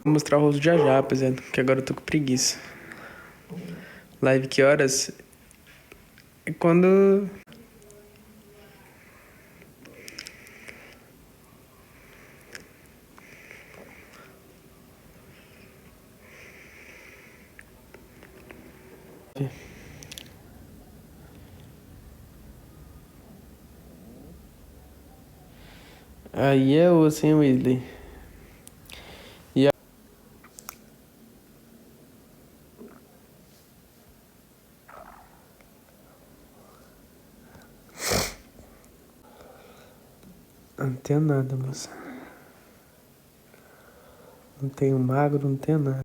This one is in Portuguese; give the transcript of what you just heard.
Vou mostrar o rosto já já, rapaziada, porque agora eu tô com preguiça. Live que horas? É quando... Aí é o sem Weasley. E a... Não tenho nada, moça. Não tenho magro, não tenho nada.